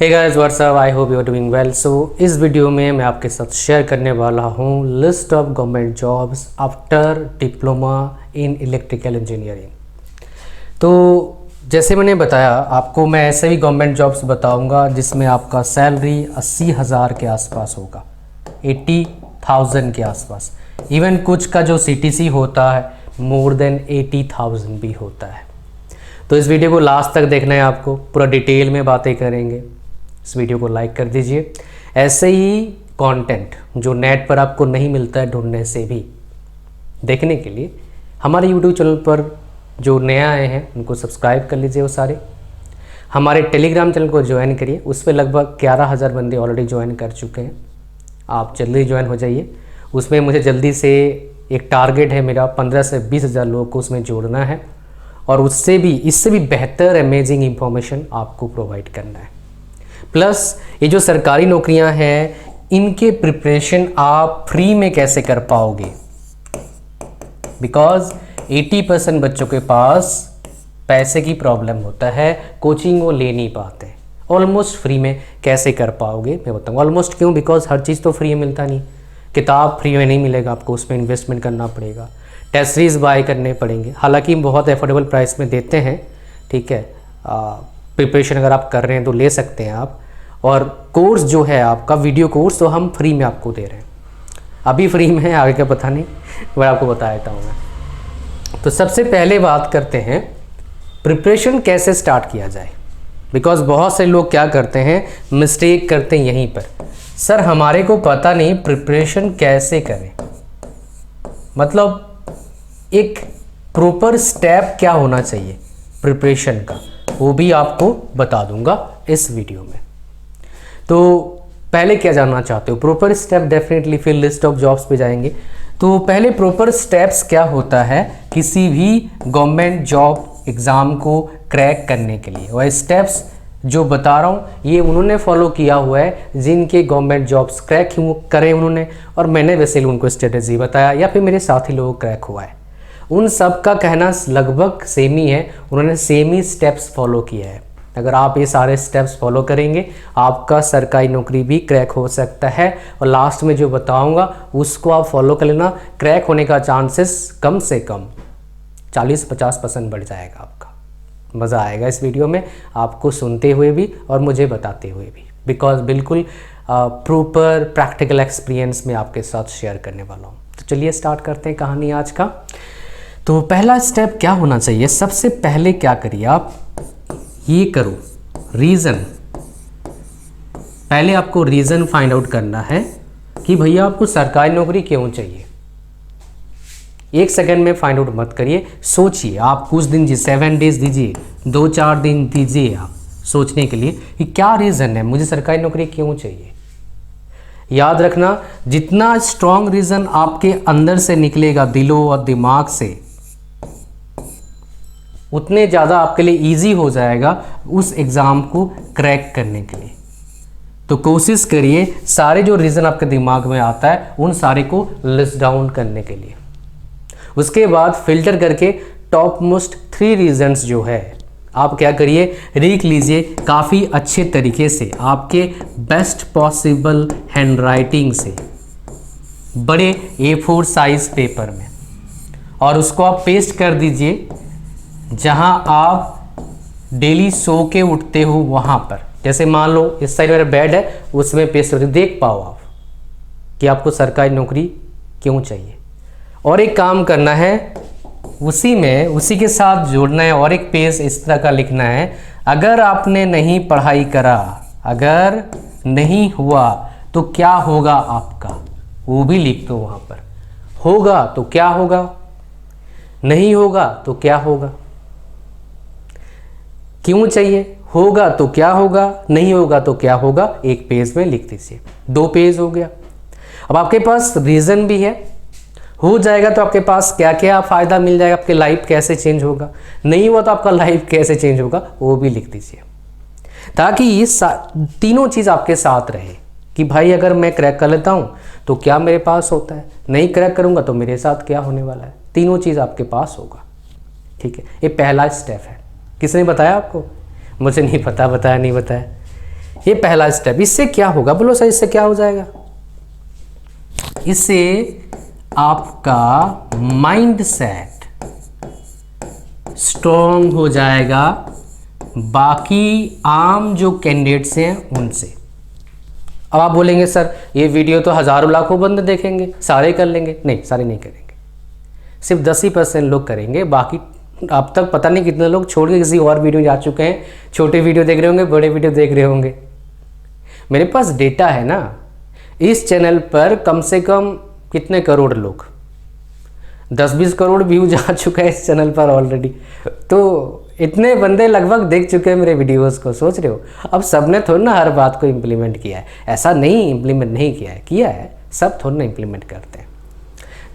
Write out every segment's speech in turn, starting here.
Hey guys what's up, I hope you are doing well. So इस video में मैं आपके साथ शेयर करने वाला हूँ list of government jobs after diploma in electrical engineering. तो जैसे मैंने बताया आपको, मैं ऐसे भी गवर्नमेंट जॉब्स बताऊंगा जिसमें आपका सैलरी 80,000 के आसपास होगा, 80,000 के आसपास। इवन कुछ का जो CTC होता है मोर देन 80,000 भी होता है। तो इस वीडियो को लास्ट तक देखना है आपको, पूरा डिटेल में बातें करेंगे। इस वीडियो को लाइक कर दीजिए। ऐसे ही कंटेंट जो नेट पर आपको नहीं मिलता है ढूंढने से भी देखने के लिए हमारे यूट्यूब चैनल पर जो नया आए हैं उनको सब्सक्राइब कर लीजिए। वो सारे हमारे टेलीग्राम चैनल को ज्वाइन करिए, उस पर लगभग 11,000 बंदे ऑलरेडी ज्वाइन कर चुके हैं। आप जल्दी ज्वाइन हो जाइए। उसमें मुझे जल्दी से एक टारगेट है मेरा, 15 से 20,000 लोगों को उसमें जोड़ना है और इससे भी बेहतर अमेजिंग इंफॉर्मेशन आपको प्रोवाइड करना है। प्लस ये जो सरकारी नौकरियां हैं इनके प्रिपरेशन आप फ्री में कैसे कर पाओगे, बिकॉज 80% बच्चों के पास पैसे की प्रॉब्लम होता है, कोचिंग वो ले नहीं पाते। ऑलमोस्ट फ्री में कैसे कर पाओगे मैं बताऊंगा। ऑलमोस्ट क्यों? बिकॉज हर चीज़ तो फ्री में मिलता नहीं, किताब फ्री में नहीं मिलेगा आपको, उसमें इन्वेस्टमेंट करना पड़ेगा, टेस्ट सीरीज बाय करने पड़ेंगे। हालांकि बहुत अफोर्डेबल प्राइस में देते हैं, ठीक है। प्रिपरेशन अगर आप कर रहे हैं तो ले सकते हैं आप। और कोर्स जो है आपका वीडियो कोर्स तो हम फ्री में आपको दे रहे हैं, अभी फ्री में है, आगे का पता नहीं, मैं आपको बता देता हूँ मैं। तो सबसे पहले बात करते हैं प्रिपरेशन कैसे स्टार्ट किया जाए। बिकॉज बहुत से लोग क्या करते हैं, मिस्टेक करते हैं यहीं पर, सर हमारे को पता नहीं प्रिपरेशन कैसे करें। मतलब एक प्रॉपर स्टेप क्या होना चाहिए प्रिपरेशन का, वो भी आपको बता दूंगा इस वीडियो में। तो पहले क्या जानना चाहते हो? प्रॉपर स्टेप डेफिनेटली, फिर लिस्ट ऑफ जॉब्स पे जाएंगे। तो पहले प्रॉपर स्टेप्स क्या होता है किसी भी गवर्नमेंट जॉब एग्ज़ाम को क्रैक करने के लिए। वह स्टेप्स जो बता रहा हूँ ये उन्होंने फॉलो किया हुआ है जिनके गवर्नमेंट जॉब्स क्रैक करे उन्होंने, और मैंने वैसे उनको स्ट्रेटेजी बताया या फिर मेरे साथी लोगों को क्रैक हुआ है। उन सब का कहना लगभग सेम ही है, उन्होंने सेम ही स्टेप्स फॉलो किया है। अगर आप ये सारे स्टेप्स फॉलो करेंगे आपका सरकारी नौकरी भी क्रैक हो सकता है। और लास्ट में जो बताऊंगा उसको आप फॉलो कर लेना, क्रैक होने का चांसेस कम से कम 40-50% बढ़ जाएगा आपका। मज़ा आएगा इस वीडियो में आपको सुनते हुए भी और मुझे बताते हुए भी, बिकॉज बिल्कुल प्रॉपर प्रैक्टिकल एक्सपीरियंस में आपके साथ शेयर करने वाला हूँ। तो चलिए स्टार्ट करते हैं कहानी आज का। तो पहला स्टेप क्या होना चाहिए, सबसे पहले क्या करिए आप, ये करो रीज़न। पहले आपको रीज़न फाइंड आउट करना है कि भैया आपको सरकारी नौकरी क्यों चाहिए। 1 सेकंड में फाइंड आउट मत करिए, सोचिए। आप कुछ दिन 7 डेज दीजिए, 2-4 दिन दीजिए आप सोचने के लिए कि क्या रीज़न है, मुझे सरकारी नौकरी क्यों चाहिए। याद रखना, जितना स्ट्रॉन्ग रीज़न आपके अंदर से निकलेगा, दिलो और दिमाग से, उतने ज़्यादा आपके लिए इजी हो जाएगा उस एग्ज़ाम को क्रैक करने के लिए। तो कोशिश करिए सारे जो रीज़न आपके दिमाग में आता है उन सारे को लिस्ट डाउन करने के लिए। उसके बाद फिल्टर करके टॉप मोस्ट 3 रीजंस जो है आप क्या करिए, लिख लीजिए काफ़ी अच्छे तरीके से, आपके बेस्ट पॉसिबल हैंड राइटिंग से, बड़े A4 साइज पेपर में, और उसको आप पेस्ट कर दीजिए जहां आप डेली सो के उठते हो वहां पर। जैसे मान लो इस साइड मेरा बेड है, उसमें पेस्ट कर देख पाओ आप कि आपको सरकारी नौकरी क्यों चाहिए। और एक काम करना है, उसी के साथ जोड़ना है और एक पेज इस तरह का लिखना है, अगर आपने नहीं पढ़ाई करा, अगर नहीं हुआ तो क्या होगा आपका, वो भी लिख दो वहां पर। होगा तो क्या होगा, नहीं होगा तो क्या होगा, क्यों चाहिए, होगा तो क्या होगा, नहीं होगा तो क्या होगा, एक पेज में लिख दीजिए। 2 पेज हो गया। अब आपके पास रीज़न भी है, हो जाएगा तो आपके पास क्या क्या फ़ायदा मिल जाएगा, आपके लाइफ कैसे चेंज होगा, नहीं हुआ तो आपका लाइफ कैसे चेंज होगा, वो भी लिख दीजिए। ताकि ये तीनों चीज़ आपके साथ रहे कि भाई अगर मैं क्रैक कर लेता हूँ तो क्या मेरे पास होता है, नहीं क्रैक करूँगा तो मेरे साथ क्या होने वाला है, तीनों चीज़ आपके पास होगा। ठीक है, ये पहला स्टेप है। किसने बताया आपको? मुझे नहीं पता, बताया नहीं बताया। ये पहला स्टेप। इससे क्या होगा बोलो सर, इससे क्या हो जाएगा? इससे आपका माइंड सेट स्ट्रॉन्ग हो जाएगा बाकी आम जो कैंडिडेट्स हैं उनसे। अब आप बोलेंगे सर ये वीडियो तो हजारों लाखों बंदे देखेंगे, सारे कर लेंगे। नहीं, सारे नहीं करेंगे, सिर्फ 10% लोग करेंगे। बाकी अब तक पता नहीं कितने लोग छोड़ के किसी और वीडियो जा चुके हैं। छोटे वीडियो देख रहे होंगे, बड़े वीडियो देख रहे होंगे। मेरे पास डेटा है ना, इस चैनल पर कम से कम कितने करोड़ लोग, 10-20 करोड़ व्यू जा चुका है इस चैनल पर ऑलरेडी। तो इतने बंदे लगभग देख चुके हैं मेरे वीडियोस को। सोच रहे हो अब सबने थोड़ा ना हर बात को इम्प्लीमेंट किया है, ऐसा नहीं इम्प्लीमेंट नहीं किया है, सब थोड़ा ना इम्प्लीमेंट करते हैं।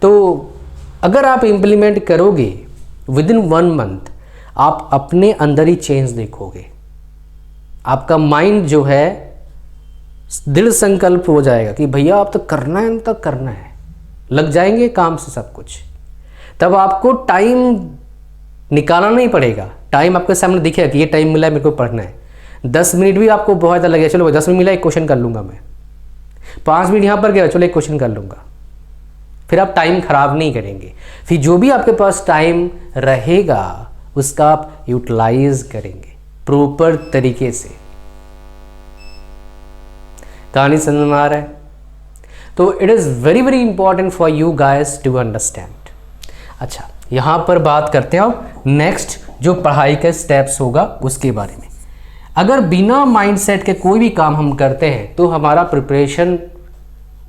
तो अगर आप इम्प्लीमेंट करोगे विदिन 1 मंथ, आप अपने अंदर ही चेंज देखोगे। आपका माइंड जो है दृढ़ संकल्प हो जाएगा कि भैया अब तो करना है, तो करना है, लग जाएंगे काम से सब कुछ। तब आपको टाइम निकालना नहीं पड़ेगा, टाइम आपके सामने दिखेगा कि ये टाइम मिला है मेरे को पढ़ना है। 10 मिनट भी आपको बहुत ज़्यादा लगेगा, चलो 10 मिनट मिला, एक क्वेश्चन कर लूँगा मैं। 5 मिनट यहाँ पर गया, चलो एक क्वेश्चन कर लूँगा। फिर आप टाइम खराब नहीं करेंगे। फिर जो भी आपके पास टाइम रहेगा उसका आप यूटिलाइज करेंगे प्रॉपर तरीके से। कहानी समझ में आ रहा है? तो it is very very important for you guys to understand. अच्छा, यहाँ पर बात करते हैं अब नेक्स्ट जो पढ़ाई के स्टेप्स होगा उसके बारे में। अगर बिना माइंडसेट के कोई भी काम हम करते हैं तो हमारा प्रिपरेशन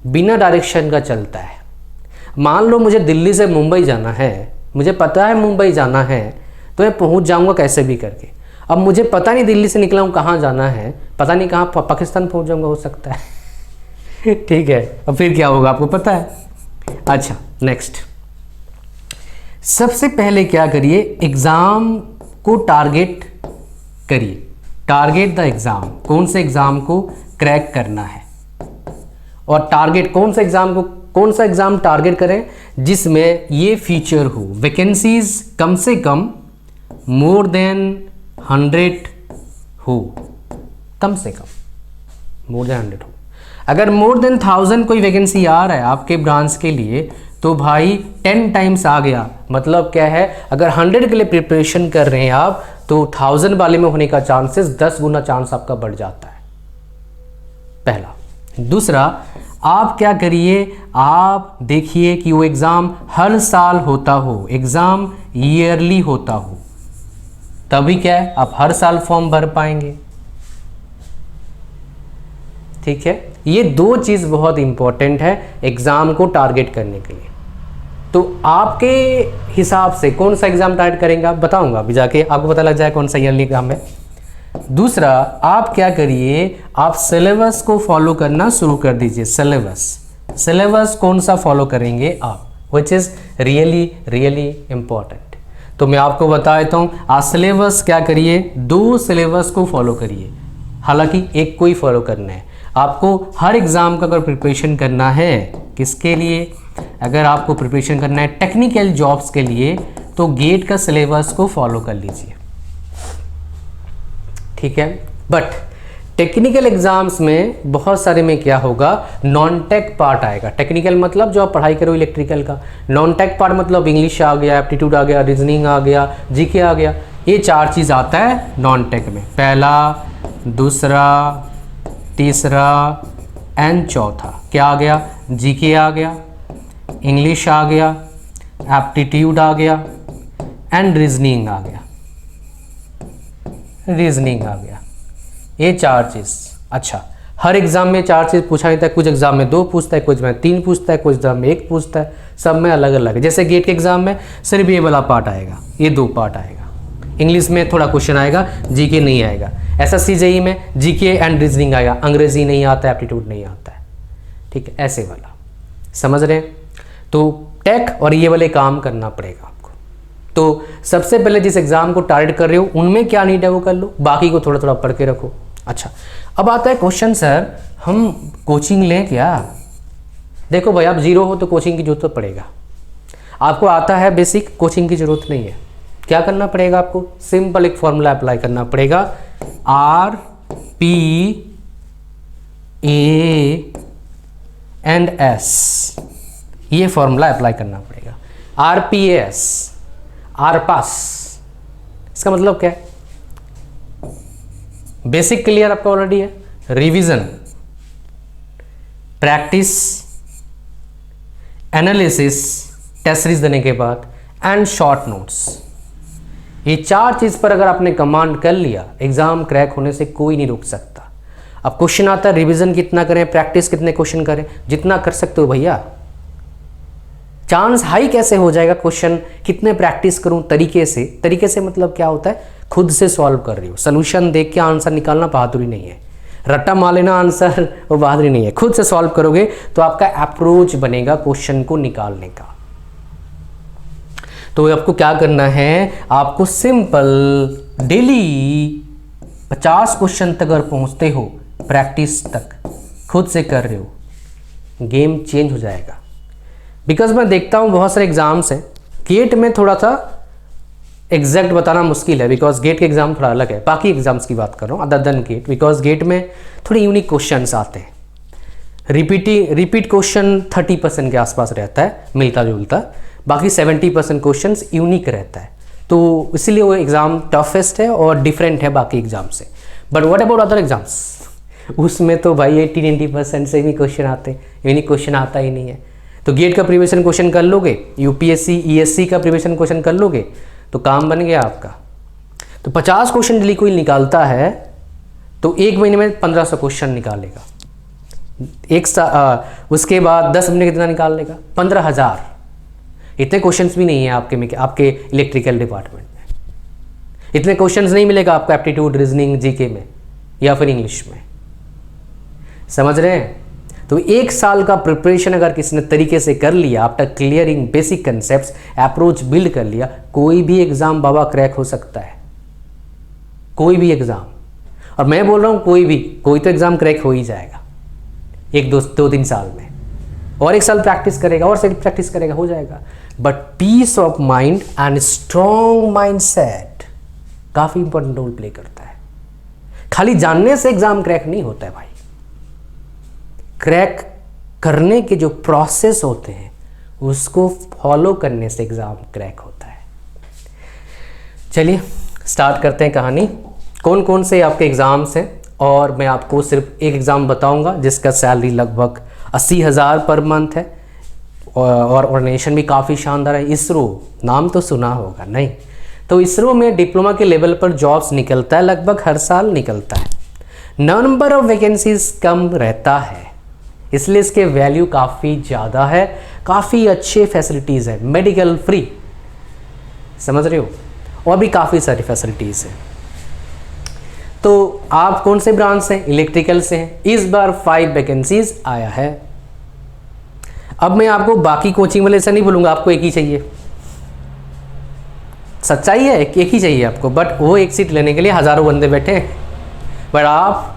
बिना डायरेक्शन का चलता है। मान लो मुझे दिल्ली से मुंबई जाना है, मुझे पता है मुंबई जाना है, तो मैं पहुँच जाऊँगा कैसे भी करके। अब मुझे पता नहीं दिल्ली से निकला हूँ कहाँ जाना है, पता नहीं कहाँ पाकिस्तान पहुँच जाऊँगा, हो सकता है। ठीक है, अब फिर क्या होगा आपको पता है। अच्छा, नेक्स्ट, सबसे पहले क्या करिए, एग्ज़ाम को टारगेट करिए। टारगेट द एग्ज़ाम, कौन से एग्ज़ाम को क्रैक करना है। और टारगेट कौन सा एग्ज़ाम टारगेट करें जिसमें ये फीचर हो, वैकेंसीज कम से कम मोर देन 100 हो, कम से कम मोर देन 100 हो। अगर मोर देन 1000 कोई वैकेंसी आ रहा है आपके ब्रांच के लिए तो भाई 10 टाइम्स आ गया। मतलब क्या है, अगर 100 के लिए प्रिपरेशन कर रहे हैं आप तो 1000 वाले में होने का चांसेस 10 गुना चांस आपका बढ़ जाता है, पहला। दूसरा, आप क्या करिए, आप देखिए कि वो एग्ज़ाम हर साल होता हो, एग्ज़ाम ईयरली होता हो, तभी क्या है आप हर साल फॉर्म भर पाएंगे। ठीक है, ये 2 चीज़ बहुत इंपॉर्टेंट है एग्ज़ाम को टारगेट करने के लिए। तो आपके हिसाब से कौन सा एग्ज़ाम टारगेट करेंगे आप बताऊंगा, अभी जाके आपको पता लग जाए कौन सा ईयरली एग्ज़ाम है। दूसरा, आप क्या करिए, आप सिलेबस को फॉलो करना शुरू कर दीजिए। सिलेबस कौन सा फॉलो करेंगे आप, विच इज़ रियली इम्पॉर्टेंट। तो मैं आपको बता देता हूँ, आप सिलेबस क्या करिए, 2 सिलेबस को फॉलो करिए, हालांकि एक को ही फॉलो करना है आपको। हर एग्ज़ाम का अगर प्रिपरेशन करना है, किसके लिए, अगर आपको प्रिपरेशन करना है टेक्निकल जॉब्स के लिए, तो गेट का सिलेबस को फॉलो कर लीजिए। ठीक है, बट टेक्निकल एग्जाम्स में बहुत सारे में क्या होगा, नॉन टेक पार्ट आएगा। टेक्निकल मतलब जो आप पढ़ाई करो इलेक्ट्रिकल का, नॉन टेक पार्ट मतलब इंग्लिश आ गया, एप्टीट्यूड आ गया, रीजनिंग आ गया, जीके आ गया। ये 4 चीज़ आता है नॉन टेक में, पहला, दूसरा, तीसरा एंड चौथा। क्या आ गया, जीके आ गया, इंग्लिश आ गया, एप्टीट्यूड आ गया एंड रीजनिंग आ गया। ये 4 चीज़। अच्छा, हर एग्ज़ाम में 4 चीज़ पूछा जाता है, कुछ एग्ज़ाम में 2 पूछता है, कुछ में 3 पूछता है, कुछ एग्ज़ाम में 1 पूछता है, सब में अलग अलग है। जैसे गेट के एग्ज़ाम में सिर्फ ये वाला पार्ट आएगा, ये 2 पार्ट आएगा। इंग्लिश में थोड़ा क्वेश्चन आएगा, जीके नहीं आएगा। एसएससी जेईई में जीके एंड रीजनिंग आएगा, अंग्रेजी नहीं आता है, एप्टीट्यूड नहीं आता है। ठीक है, ऐसे वाला, समझ रहे हैं। तो टेक और ये वाले काम करना पड़ेगा आपको। तो सबसे पहले जिस एग्ज़ाम को टारगेट कर रहे हो उनमें क्या नीड है वो कर लो, बाकी को थोड़ा थोड़ा पढ़ के रखो। अच्छा, अब आता है क्वेश्चन, सर हम कोचिंग लें क्या। देखो भाई, आप जीरो हो तो कोचिंग की जरूरत पड़ेगा। आपको आता है बेसिक, कोचिंग की जरूरत नहीं है। क्या करना पड़ेगा आपको, सिंपल एक फॉर्मूला अप्लाई करना पड़ेगा, RP ए एंड एस, ये फॉर्मूला अप्लाई करना पड़ेगा। आरपीएस, आरपास, इसका मतलब क्या है? बेसिक क्लियर आपका ऑलरेडी है, revision, practice, analysis, test series देने के बाद एंड शॉर्ट नोट्स। ये 4 चीज पर अगर आपने कमांड कर लिया, एग्जाम क्रैक होने से कोई नहीं रोक सकता। अब क्वेश्चन आता है रिवीजन कितना करें, प्रैक्टिस कितने क्वेश्चन करें, जितना कर सकते हो भैया। चांस हाई कैसे हो जाएगा, क्वेश्चन कितने प्रैक्टिस करूं, तरीके से मतलब क्या होता है, खुद से सॉल्व कर रही हो, सोल्यूशन देख के आंसर निकालना बहादुरी नहीं है, रट्टा मार लेना आंसर वो बहादुरी नहीं है। खुद से सॉल्व करोगे तो आपका अप्रोच बनेगा क्वेश्चन को निकालने का। तो आपको क्या करना है, आपको सिंपल डेली 50 क्वेश्चन तक अगर पहुंचते हो, प्रैक्टिस तक खुद से कर रहे हो, गेम चेंज हो जाएगा। बिकॉज मैं देखता हूँ बहुत सारे एग्जाम्स हैं, गेट में थोड़ा सा एग्जैक्ट बताना मुश्किल है, बिकॉज गेट के एग्जाम थोड़ा अलग है, बाकी एग्जाम्स की बात कर रहा हूँ other than GATE, because GATE में थोड़े यूनिक क्वेश्चंस आते हैं। रिपीट क्वेश्चन 30% के आसपास रहता है, मिलता जुलता, बाकी 70% क्वेश्चन यूनिक रहता है, तो इसीलिए वो एग्ज़ाम टफेस्ट है और डिफरेंट है बाकी एग्जाम से। But what about other exams, उसमें तो भाई 80-90% से भी क्वेश्चन आते हैं, यूनिक क्वेश्चन आता ही नहीं है। तो गेट का प्रीवियस क्वेश्चन कर लोगे, यूपीएससी ईएससी का प्रीवियस क्वेश्चन कर लोगे तो काम बन गया आपका। तो 50 क्वेश्चन डेली कोई निकालता है तो 1 महीने में 1500 क्वेश्चन निकालेगा। उसके बाद 10 महीने कितना निकाल लेगा, 15,000। इतने क्वेश्चंस भी नहीं है आपके इलेक्ट्रिकल डिपार्टमेंट में, इतने क्वेश्चंस नहीं मिलेगा आपको एप्टीट्यूड, रीजनिंग, जीके में या फिर इंग्लिश में, समझ रहे हैं। तो 1 साल का प्रिपरेशन अगर किसी ने तरीके से कर लिया, after clearing basic concepts, approach build कर लिया, कोई भी एग्जाम बाबा क्रैक हो सकता है, कोई भी एग्जाम। और मैं बोल रहा हूं कोई तो एग्जाम क्रैक हो ही जाएगा 1-2-3 साल में, और 1 साल प्रैक्टिस करेगा और सेल्फ प्रैक्टिस करेगा, हो जाएगा। But peace of mind and strong mindset काफी इंपॉर्टेंट रोल प्ले करता है। खाली जानने से एग्जाम क्रैक नहीं होता है भाई, क्रैक करने के जो प्रोसेस होते हैं उसको फॉलो करने से एग्जाम क्रैक होता है। चलिए स्टार्ट करते हैं कहानी। कौन कौन से आपके एग्जाम्स हैं, और मैं आपको सिर्फ एक एग्जाम बताऊंगा जिसका सैलरी लगभग 80,000 पर मंथ है, और ऑर्गेनाइजेशन भी काफ़ी शानदार है। इसरो नाम तो सुना होगा, नहीं तो इसरो में डिप्लोमा के लेवल पर जॉब्स निकलता है, लगभग हर साल निकलता है। नंबर ऑफ वैकेंसीज कम रहता है, इसलिए इसके वैल्यू काफ़ी ज़्यादा है, काफ़ी अच्छे फैसिलिटीज़ है, मेडिकल फ्री, समझ रहे हो, और भी काफ़ी सारी फैसिलिटीज़ हैं। तो आप कौन से ब्रांच से, इलेक्ट्रिकल से हैं। इस बार 5 वैकेंसीज आया है। अब मैं आपको बाकी कोचिंग वाले से नहीं बोलूँगा, आपको एक ही चाहिए, सच्चाई है, एक ही चाहिए आपको, बट वो एक सीट लेने के लिए हज़ारों बंदे बैठे हैं। बट आप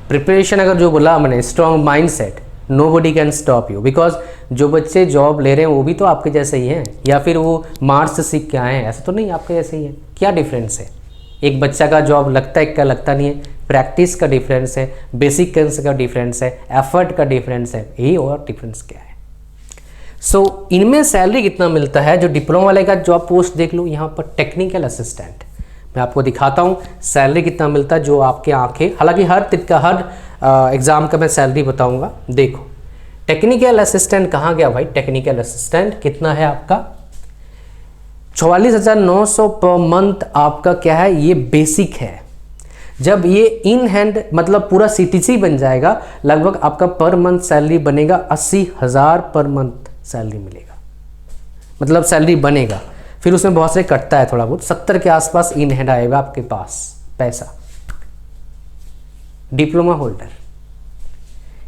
प्रिपरेशन अगर जो बोला मैंने, strong mind set, nobody can stop you, because जो बच्चे जॉब ले रहे हैं वो भी तो आपके जैसे ही हैं, या फिर वो मार्क्स से सीख के आए हैं, ऐसा तो नहीं आपके जैसे ही है। क्या डिफरेंस है, एक बच्चा का जॉब लगता है, क्या लगता नहीं है, प्रैक्टिस का डिफरेंस है, बेसिक का डिफरेंस है, एफर्ट का डिफरेंस है, यही और डिफरेंस क्या है। सो इनमें सैलरी कितना मिलता है, जो डिप्लोमा वाले का जॉब पोस्ट देख लो यहाँ पर, टेक्निकल असिस्टेंट, मैं आपको दिखाता हूँ सैलरी कितना मिलता है, जो आपके आंखें, हालांकि हर एग्ज़ाम का मैं सैलरी बताऊँगा। देखो टेक्निकल असिस्टेंट कहाँ गया भाई, टेक्निकल असिस्टेंट कितना है आपका, 44,900 पर मंथ आपका क्या है, ये बेसिक है। जब ये इन हैंड मतलब पूरा सीटीसी बन जाएगा, लगभग आपका पर मंथ सैलरी बनेगा 80,000 पर मंथ सैलरी मिलेगा, मतलब सैलरी बनेगा। फिर उसमें बहुत से कटता है थोड़ा बहुत, 70 के आसपास इन हैंड आएगा आपके पास पैसा। डिप्लोमा होल्डर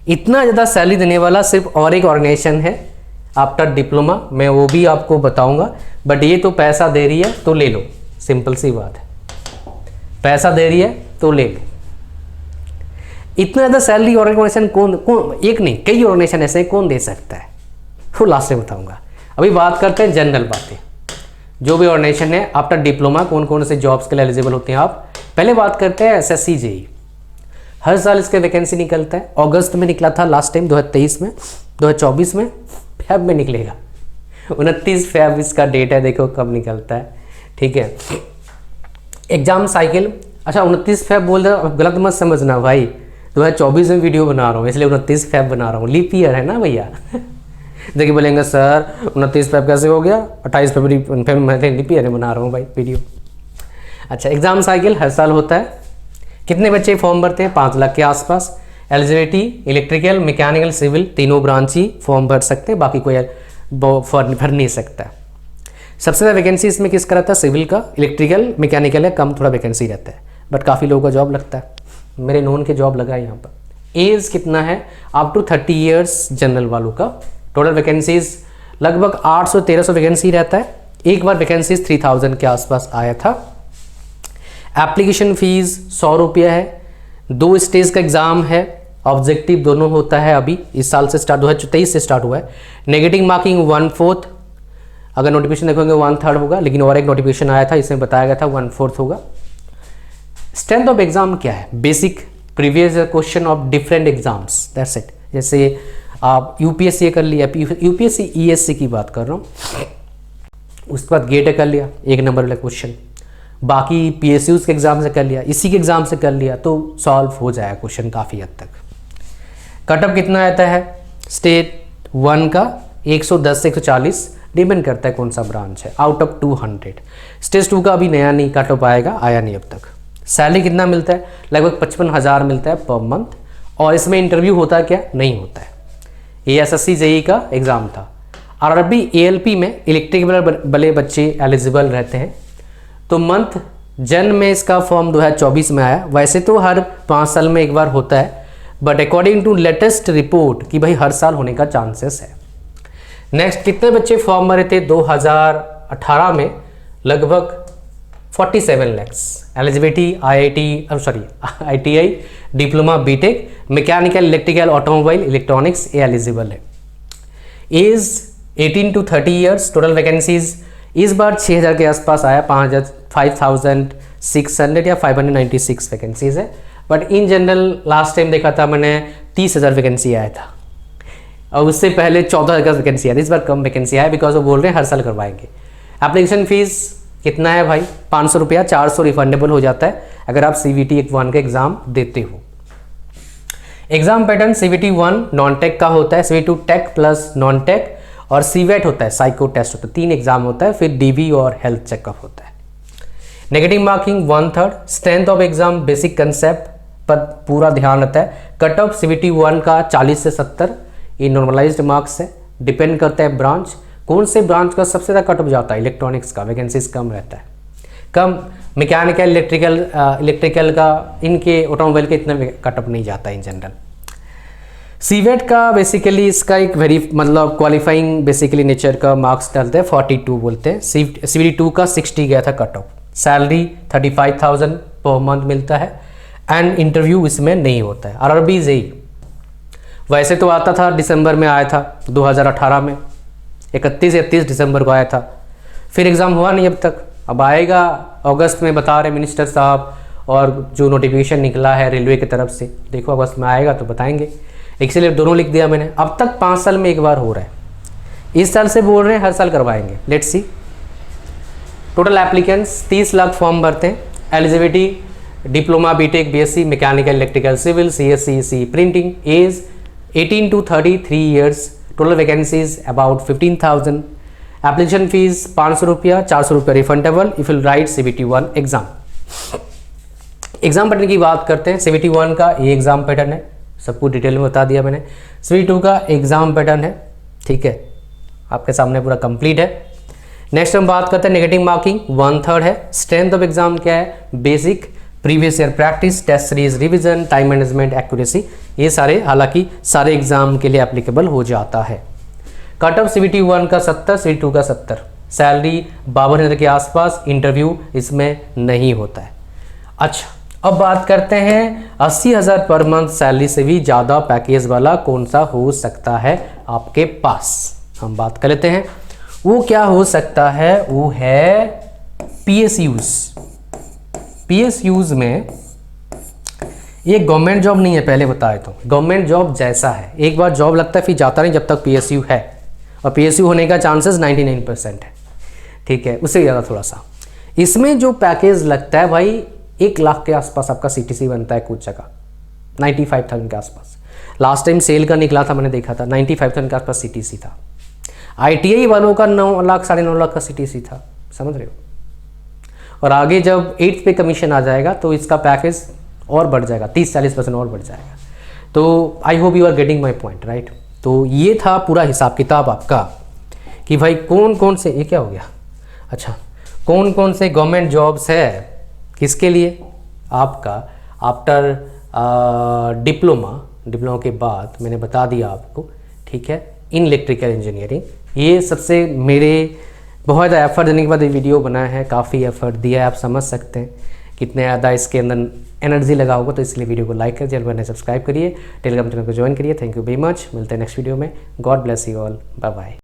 इतना ज़्यादा सैलरी देने वाला सिर्फ और एक ऑर्गेनाइजेशन है आफ्टर डिप्लोमा, मैं वो भी आपको बताऊंगा। बट ये तो पैसा दे रही है तो ले लो, सिंपल सी बात है, पैसा दे रही है तो ले लो। इतना ज़्यादा सैलरी ऑर्गेनाइजेशन कौन एक नहीं कई ऑर्गेनाइजेशन ऐसे कौन दे सकता है, वो लास्ट में बताऊंगा। अभी बात करते हैं जनरल बातें, जो भी ऑर्गेनाइजेशन है आफ्टर डिप्लोमा कौन कौन से जॉब्स के लिए एलिजिबल होते हैं आप। पहले बात करते हैं एसएससी जेई। हर साल इसका वैकेंसी निकलता है। अगस्त में निकला था लास्ट टाइम 2023 में, 2024 में, फेब में निकलेगा। 29 फेब इसका डेट है, देखो कब निकलता है। ठीक है, एग्जाम साइकिल, अच्छा 29 फेब बोल रहा हूँ, गलत मत समझना भाई, 2024 में वीडियो बना रहा हूँ इसलिए 29 फेब बना रहा हूँ, लीप ईयर है ना भैया। देखिए बोलेंगे सर 29 फेब कैसे हो गया, 28 फरवरी में लीप ईयर बना रहा हूँ भाई वीडियो। अच्छा, एग्जाम साइकिल हर साल होता है। कितने बच्चे फॉर्म भरते हैं? 5 लाख के आसपास। एलिजिबिलिटी इलेक्ट्रिकल, मैकेनिकल, सिविल तीनों ब्रांच ही फॉर्म भर सकते हैं, बाकी कोई भर नहीं सकता। सबसे ज़्यादा वैकेंसी इसमें किसका रहता है? सिविल का। इलेक्ट्रिकल मैकेनिकल है कम थोड़ा वैकेंसी रहता है, बट काफ़ी लोगों का जॉब लगता है। मेरे नोन के जॉब लगा है यहाँ पर। एज कितना है? अप टू 30 ईयर्स जनरल वालों का। टोटल वैकेंसीज लगभग 800-1300 वैकेंसी रहता है। एक बार वैकेंसीज 3000 के आसपास आया था। एप्लीकेशन फीस 100 रुपया है। 2 स्टेज का एग्ज़ाम है, ऑब्जेक्टिव दोनों होता है। अभी इस साल से स्टार्ट हुआ है, 2023 से स्टार्ट हुआ है। नेगेटिव मार्किंग 1/4, अगर नोटिफिकेशन देखोगे 1/3 होगा, लेकिन और एक नोटिफिकेशन आया था इसमें बताया गया था 1/4 होगा। स्ट्रेंथ ऑफ एग्जाम क्या है? Basic previous question of different exams, that's it. जैसे आप यूपीएससी कर लिया, यूपीएससी ईएससी की बात कर रहा हूँ, उसके बाद गेट कर लिया 1 नंबर वाला क्वेश्चन, बाकी पीएसयूज के एग्जाम से कर लिया, इसी के एग्जाम से कर लिया तो सॉल्व हो जाएगा क्वेश्चन काफ़ी हद तक। कटअप कितना आता है? स्टेट 1 का 110 से 140, डिपेंड करता है कौन सा ब्रांच है, आउट ऑफ 200। स्टेज 2 का अभी नया नहीं कटअप आएगा, आया नहीं अब तक। सैलरी कितना मिलता है? लगभग 55,000 मिलता है पर मंथ। और इसमें इंटरव्यू होता क्या? नहीं होता है। ये एसएससी जेई का एग्ज़ाम था। आरआरबी एएलपी में इलेक्ट्रिकल वाले बच्चे एलिजिबल रहते हैं। तो मंथ जन में इसका फॉर्म 2024 में आया। वैसे तो हर 5 साल में एक बार होता है, but according to latest report कि भाई हर साल होने का चांसेस है। नेक्स्ट, कितने बच्चे फॉर्म भरे थे 2018 में? लगभग 47 lakhs. Eligibility ITI, diploma, BTech, mechanical, electrical, automobile, electronics ये एलिजिबल है। Age 18 to 30 years. Total vacancies इस बार 6000 के आसपास आया, 5600 या 596 वैकेंसीज है। But in general last time देखा था मैंने 30,000 वैकेंसी आया था, और उससे पहले 14,000 का वैकेंसी आया। इस बार कम वैकेंसी आया बिकॉज वो बोल रहे हैं हर साल करवाएंगे। एप्लीकेशन फीस कितना है भाई? 500 रुपया, 400 रिफंडेबल हो जाता है अगर आप CVT 1 का एग्जाम देते हो। Exam pattern CVT 1 non tech का होता है, CVT 2 tech plus non tech, और CVET होता है, साइको टेस्ट होता है। 3 एग्जाम होता है, फिर DV और हेल्थ चेकअप होता है। Negative marking 1/3। Strength of exam basic concept पर पूरा ध्यान रहता है। कट ऑफ CVT 1 का 40 से 70, ये नॉर्मलाइज्ड मार्क्स है। डिपेंड करता है ब्रांच, कौन से ब्रांच का सबसे ज़्यादा कट ऑफ जाता है? इलेक्ट्रॉनिक्स का वैकेंसीज कम रहता है, कम। मैकेनिकल, इलेक्ट्रिकल का, इनके ऑटोमोबाइल के इतना कट ऑफ नहीं जाता इन जनरल। CVET का बेसिकली इसका एक मतलब क्वालिफाइंग बेसिकली नेचर का मार्क्स डालते हैं, 42 बोलते हैं। CVT 2 का 60 गया था cut off. Salary 35,000 per month मिलता है, एंड इंटरव्यू इसमें नहीं होता है। आरआरबी जेई वैसे तो आता था, दिसंबर में आया था 2018 में, 31 दिसंबर को आया था। फिर एग्ज़ाम हुआ नहीं अब तक, अब आएगा अगस्त में बता रहे मिनिस्टर साहब, और जो नोटिफिकेशन निकला है रेलवे की तरफ से, देखो अगस्त में आएगा तो बताएंगे। इसलिए दोनों लिख दिया मैंने। अब तक 5 साल में एक बार हो रहा है, इस साल से बोल रहे हैं हर साल करवाएंगे, let's see. Total applicants 30 lakh form भरते हैं। Eligibility diploma, BTech, BSc, mechanical, electrical, civil, CSC, CE, printing. Age 18 to 33 years. Total vacancies about 15,000। Application fees 500 रुपया, 400 रुपया refundable if you write CVT 1 exam. Exam pattern की बात करते हैं। CVT 1 का ये एग्जाम पैटर्न है, सबको डिटेल में बता दिया मैंने। CVT 2 का एग्जाम पैटर्न है, ठीक है, आपके सामने पूरा कंप्लीट है। नेक्स्ट हम बात करते हैं नेगेटिव मार्किंग 1/3 है। स्ट्रेंथ ऑफ एग्जाम क्या है? Basic, previous year practice, test series revision, time management, accuracy, ये सारे हालांकि सारे एग्जाम के लिए एप्लीकेबल हो जाता है। कट ऑफ CVT 1 का 70, CVT 2 का 70। सैलरी 52,000 के आसपास। इंटरव्यू इसमें नहीं होता है। अच्छा, अब बात करते हैं 80,000 पर मंथ सैलरी से भी ज़्यादा पैकेज वाला कौन सा हो सकता है आपके पास। हम बात कर लेते हैं वो क्या हो सकता है। वो है PSUs। PSUs में ये गवर्नमेंट जॉब नहीं है, पहले बताए तो गवर्नमेंट जॉब जैसा है, एक बार जॉब लगता है फिर जाता नहीं जब तक PSU है, और PSU होने का चांसेस 99% है, ठीक है, उससे ज़्यादा थोड़ा सा। इसमें जो पैकेज लगता है भाई 1 लाख के आसपास आपका CTC बनता है कुछ जगह, 95,000 के आसपास। लास्ट टाइम सेल का निकला था, मैंने देखा था 95,000 के आसपास CTC था। ITI वालों का 9 लाख 9.5 लाख का CTC था, समझ रहे हो। और आगे जब 8th पे कमीशन आ जाएगा तो इसका पैकेज और बढ़ जाएगा, 30-40% और बढ़ जाएगा। तो I hope you are getting my point, right. तो ये था पूरा हिसाब किताब आपका कि भाई कौन कौन से, ये क्या हो गया, अच्छा, कौन कौन से गवर्नमेंट जॉब्स है किसके लिए, आपका आफ्टर डिप्लोमा के बाद मैंने बता दिया आपको, ठीक है, इन इलेक्ट्रिकल इंजीनियरिंग। ये सबसे मेरे बहुत ज़्यादा एफर्ट देने के बाद ये वीडियो बना है, काफ़ी एफर्ट दिया है, आप समझ सकते हैं कितने ज़्यादा इसके अंदर एनर्जी लगा होगा। तो इसलिए वीडियो को लाइक करिए, चैनल पर सब्सक्राइब करिए, टेलीग्राम चैनल को ज्वाइन करिए। थैंक यू वेरी मच, मिलते हैं नेक्स्ट वीडियो में। God bless you all, bye bye.